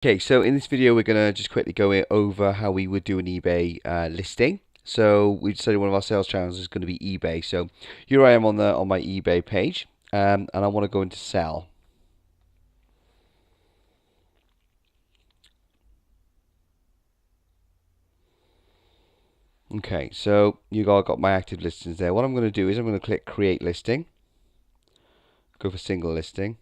Okay, so in this video we're going to just quickly go over how we would do an eBay listing. So we decided one of our sales channels is going to be eBay. So here I am on my eBay page, and I want to go into sell. Okay, so you got my active listings there. What I'm going to do is I'm going to click create listing, go for single listing.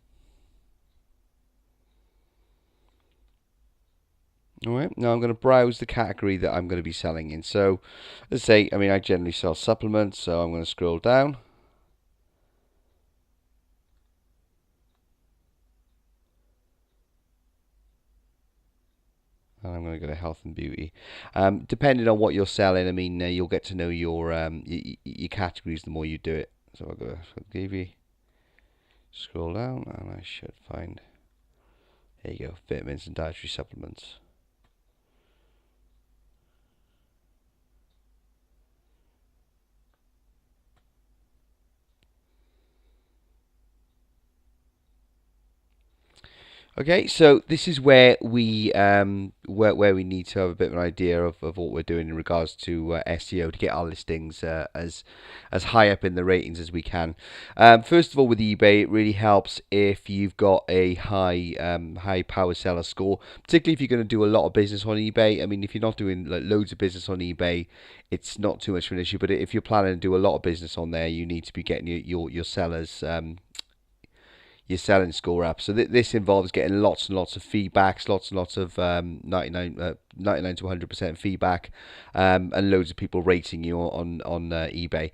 Alright, now I'm going to browse the category that I'm going to be selling in. So let's say, I generally sell supplements, so I'm going to scroll down. And I'm going to go to health and beauty. Depending on what you're selling, you'll get to know your categories the more you do it. So I'll go to Gavy, scroll down, and I should find, there you go, vitamins and dietary supplements. Okay, so this is where we need to have a bit of an idea of what we're doing in regards to SEO to get our listings as high up in the ratings as we can. First of all, with eBay, it really helps if you've got a high power seller score, particularly if you're going to do a lot of business on eBay. If you're not doing like loads of business on eBay, it's not too much of an issue. But if you're planning to do a lot of business on there, you need to be getting your sellers. Your selling score up. So this involves getting lots and lots of feedbacks, lots and lots of 99 to 100% feedback, and loads of people rating you on eBay.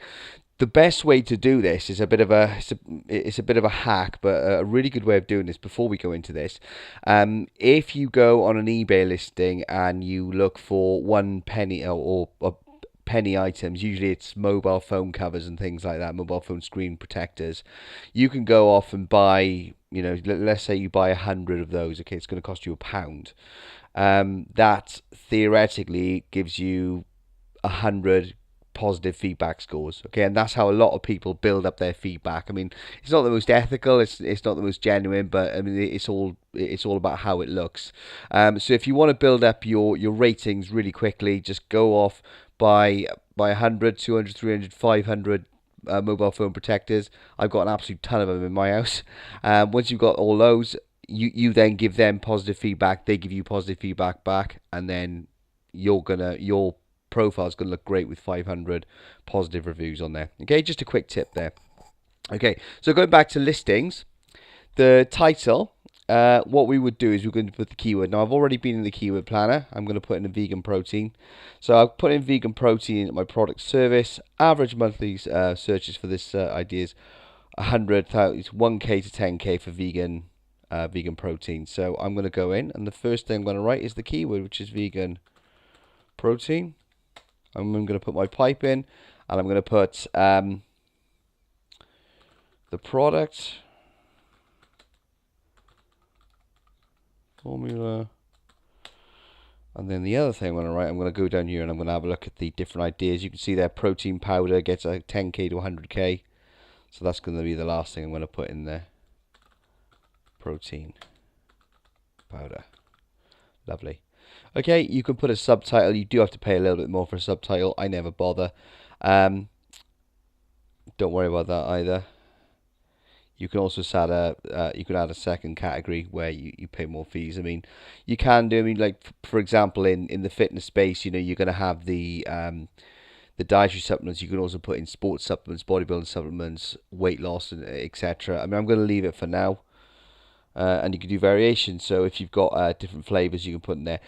The best way to do this is it's a bit of a hack, but a really good way of doing this. Before we go into this, if you go on an eBay listing and you look for one penny or penny items, usually it's mobile phone covers and things like that, mobile phone screen protectors, you can go off and buy, let's say you buy 100 of those. Okay, it's going to cost you £1. That theoretically gives you 100 positive feedback scores. Okay, and that's how a lot of people build up their feedback. It's not the most ethical, it's not the most genuine, but it's all about how it looks. So if you want to build up your ratings really quickly, just go off by 100, 200, 300, 500 mobile phone protectors. I've got an absolute ton of them in my house. Once you've got all those, you then give them positive feedback. They give you positive feedback back, and then your profile's gonna look great with 500 positive reviews on there. Okay, just a quick tip there. Okay, so going back to listings, the title. What we would do is we're going to put the keyword. Now I've already been in the keyword planner. I'm going to put in a vegan protein. So I'll put in vegan protein in my product service. Average monthly searches for this idea is 100,000, 1k to 10k for vegan protein. So I'm going to go in, and the first thing I'm going to write is the keyword, which is vegan protein. I'm going to put my pipe in, and I'm going to put the product formula. And then the other thing I'm going to write, I'm going to go down here and I'm going to have a look at the different ideas. You can see there, protein powder gets a 10k to 100k. So that's going to be the last thing I'm going to put in there. Protein powder. Lovely. Okay, you can put a subtitle. You do have to pay a little bit more for a subtitle. I never bother. Don't worry about that either. You can also add a second category where you pay more fees. You can do. Like for example, in the fitness space, you're going to have the dietary supplements. You can also put in sports supplements, bodybuilding supplements, weight loss, and etc. I'm going to leave it for now. And you can do variations. So if you've got different flavors, you can put in there.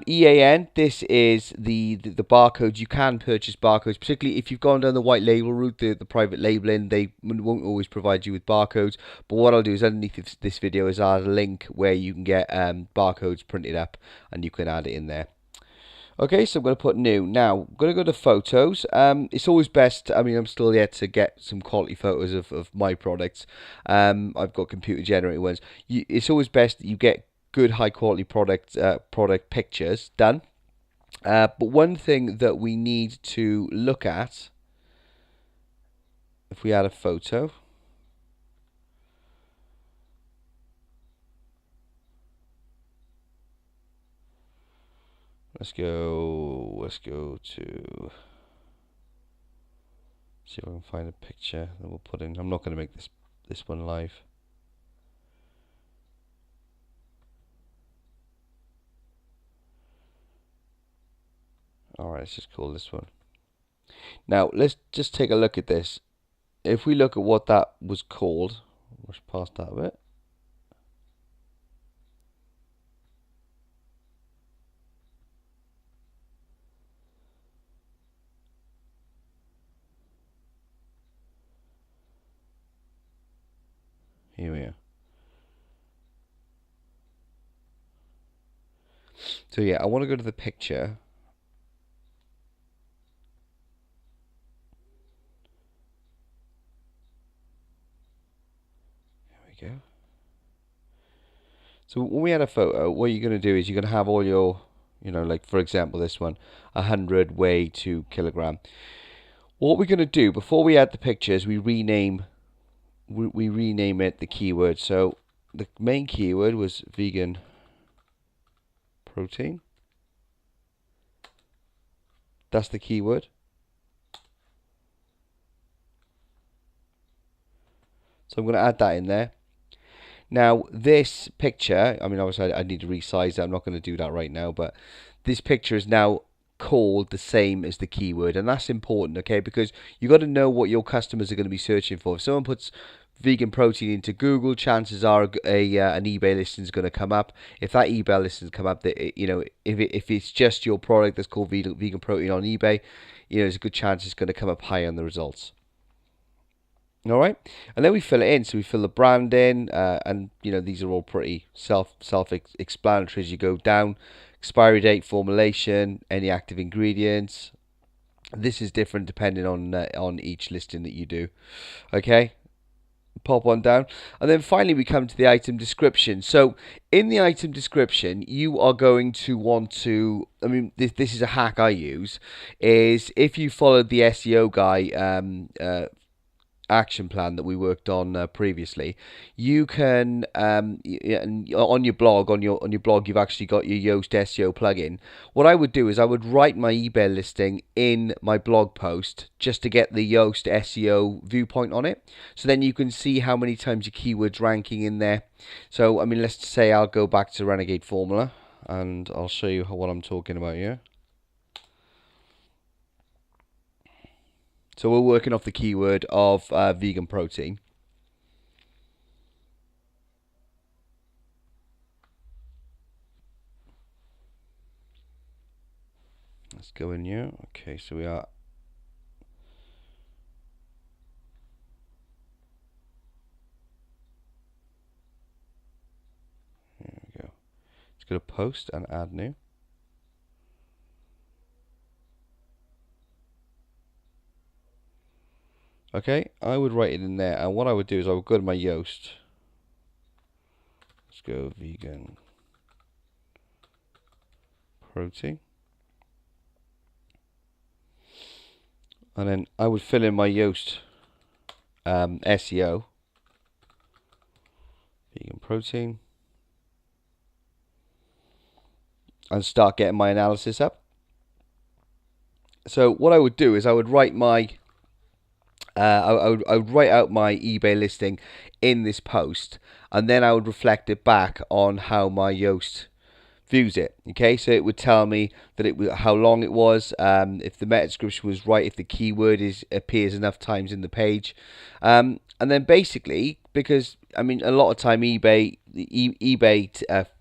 EAN, this is the barcodes. You can purchase barcodes, particularly if you've gone down the white label route, the private labeling. They won't always provide you with barcodes. But what I'll do is underneath this video is add a link where you can get barcodes printed up, and you can add it in there. Okay, so I'm going to put new. Now, I'm going to go to photos. It's always best, I'm still yet to get some quality photos of my products. I've got computer generated ones. It's always best that you get good high quality product pictures done. But one thing that we need to look at, if we add a photo, . Let's go to, see if I can find a picture that we'll put in. I'm not going to make this one live. Alright, let's just call this one. Now, let's just take a look at this. If we look at what that was called, rush past that a bit. Here we are. So yeah, I want to go to the picture. There we go. So when we had a photo, what you're going to do is you're going to have all your, like for example this one, 100 weight to kilogram. What we're going to do before we add the pictures, we rename it the keyword. So the main keyword was vegan protein. That's the keyword. So I'm going to add that in there. Now this picture, I mean obviously I need to resize it. I'm not going to do that right now, but this picture is now called the same as the keyword, and that's important, okay? Because you got to know what your customers are going to be searching for. If someone puts vegan protein into Google, chances are an eBay listing is going to come up. If that eBay listing come up, that if it's just your product that's called vegan protein on eBay, there's a good chance it's going to come up high on the results. All right, and then we fill it in. So we fill the brand in, and these are all pretty self-explanatory as you go down. Expiry date, formulation, any active ingredients. This is different depending on each listing that you do. Okay, pop on down, and then finally we come to the item description. So in the item description, you are going to want to, I mean, this is a hack I use, is if you followed the SEO guy action plan that we worked on previously, you can on your blog you've actually got your Yoast SEO plugin. What I would do is I would write my eBay listing in my blog post just to get the Yoast SEO viewpoint on it, so then you can see how many times your keyword's ranking in there. So I mean, let's say I'll go back to Renegade Formula and I'll show you what I'm talking about here. So we're working off the keyword of vegan protein. Let's go in here. Okay, so we are. Here we go. Let's go to post and add new. Okay, I would write it in there, and what I would do is I would go to my Yoast. Let's go vegan protein. And then I would fill in my Yoast SEO. Vegan protein. And start getting my analysis up. So what I would do is I would write my I would write out my eBay listing in this post, and then I would reflect it back on how my Yoast views it. Okay, so it would tell me that it was how long it was, if the meta description was right, if the keyword appears enough times in the page, and then basically, because I mean a lot of time eBay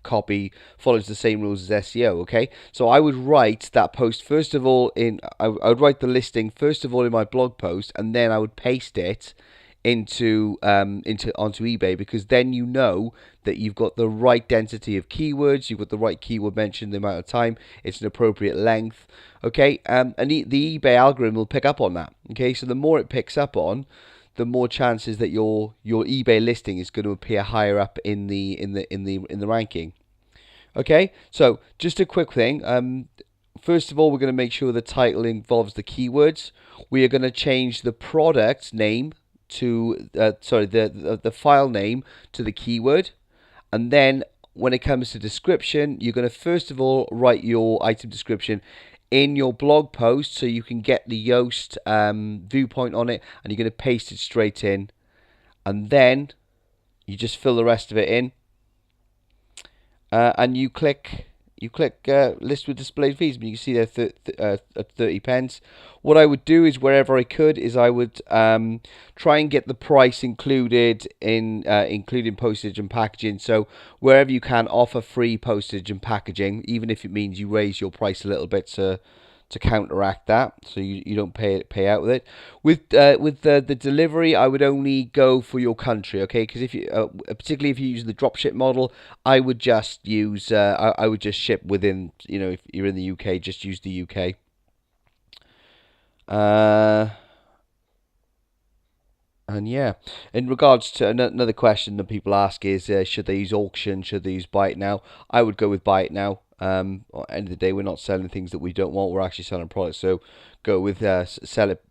copy follows the same rules as SEO. Okay, so I would write that post first of all I would write the listing first of all in my blog post, and then I would paste it onto eBay, because then you know that you've got the right density of keywords, you've got the right keyword mentioned, the amount of time, it's an appropriate length. Okay, and the eBay algorithm will pick up on that. Okay, so the more it picks up on, the more chances that your eBay listing is going to appear higher up in the ranking. Okay, so just a quick thing. First of all, we're going to make sure the title involves the keywords. We are going to change the product name to the file name to the keyword, and then when it comes to description, you're going to first of all write your item description in your blog post so you can get the Yoast viewpoint on it, and you're going to paste it straight in, and then you just fill the rest of it in, and you click list with displayed fees, and you can see there at 30 pence. What I would do is, wherever I could, is I would try and get the price included in including postage and packaging. So wherever you can, offer free postage and packaging, even if it means you raise your price a little bit to counteract that, so you don't pay out with it. With the delivery, I would only go for your country, okay? Because if you particularly if you use the dropship model, I would just use I would just ship within, you know, if you're in the UK, just use the UK. And yeah, in regards to another question that people ask is, should they use auction? Should they use buy it now? I would go with buy it now. At the end of the day, we're not selling things that we don't want. We're actually selling products. So go with sell it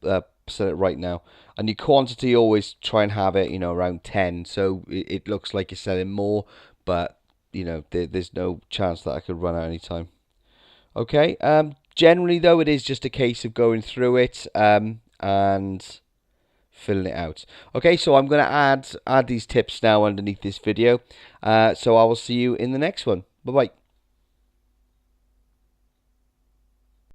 right now. And your quantity, always try and have it, you know, around 10. So it looks like you're selling more, but you know, there's no chance that I could run out anytime. Okay. Generally though, it is just a case of going through it and filling it out. Okay, so I'm going to add these tips now underneath this video. So I will see you in the next one. Bye bye.